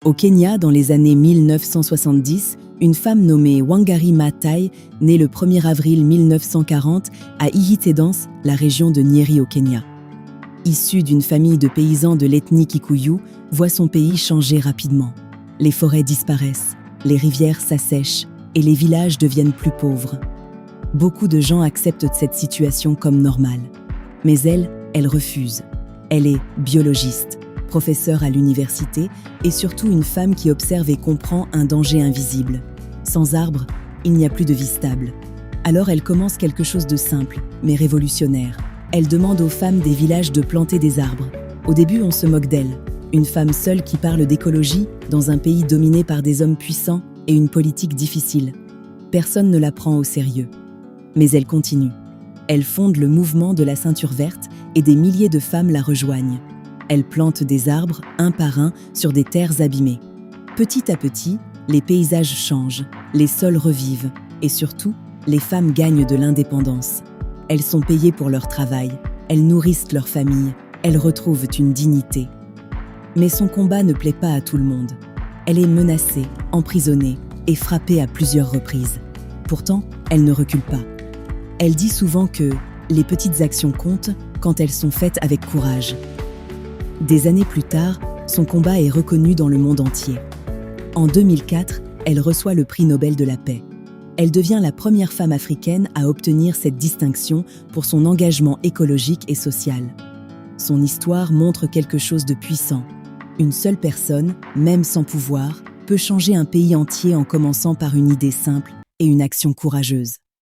Au Kenya, dans les années 1970, une femme nommée Wangari Maathai, née le 1er avril 1940 à Ihitedance, la région de Nyeri au Kenya. Issue d'une famille de paysans de l'ethnie Kikuyu, voit son pays changer rapidement. Les forêts disparaissent, les rivières s'assèchent et les villages deviennent plus pauvres. Beaucoup de gens acceptent cette situation comme normale. Mais elle refuse. Elle est biologiste, professeure à l'université et surtout une femme qui observe et comprend un danger invisible. Sans arbres, il n'y a plus de vie stable. Alors elle commence quelque chose de simple, mais révolutionnaire. Elle demande aux femmes des villages de planter des arbres. Au début, on se moque d'elle. Une femme seule qui parle d'écologie dans un pays dominé par des hommes puissants et une politique difficile. Personne ne la prend au sérieux. Mais elle continue. Elle fonde le mouvement de la ceinture verte et des milliers de femmes la rejoignent. Elle plante des arbres, un par un, sur des terres abîmées. Petit à petit, les paysages changent, les sols revivent et surtout, les femmes gagnent de l'indépendance. Elles sont payées pour leur travail, elles nourrissent leur famille, elles retrouvent une dignité. Mais son combat ne plaît pas à tout le monde. Elle est menacée, emprisonnée et frappée à plusieurs reprises. Pourtant, elle ne recule pas. Elle dit souvent que les petites actions comptent quand elles sont faites avec courage. Des années plus tard, son combat est reconnu dans le monde entier. En 2004, elle reçoit le prix Nobel de la paix. Elle devient la première femme africaine à obtenir cette distinction pour son engagement écologique et social. Son histoire montre quelque chose de puissant. Une seule personne, même sans pouvoir, peut changer un pays entier en commençant par une idée simple et une action courageuse.